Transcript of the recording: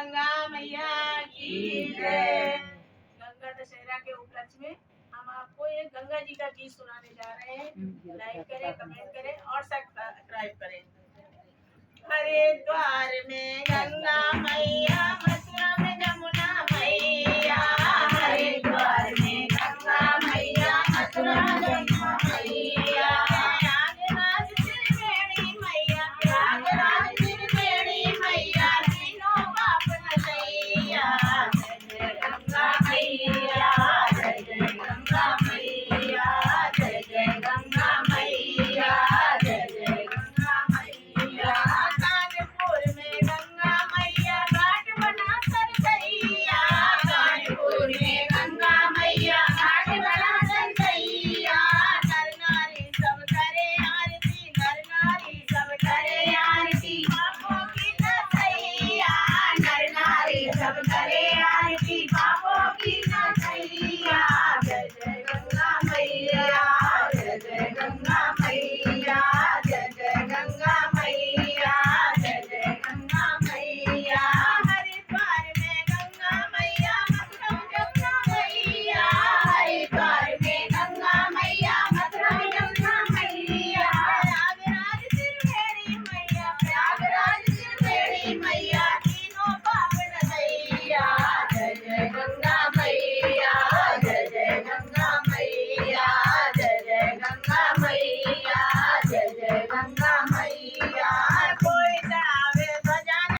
गंगा मैया की जय। गंगा दशहरा के उपलक्ष्य में हम आपको एक गंगा जी का गीत सुनाने जा रहे हैं। लाइक करें, कमेंट करें और सब्सक्राइब करें। हरिद्वार में गंगा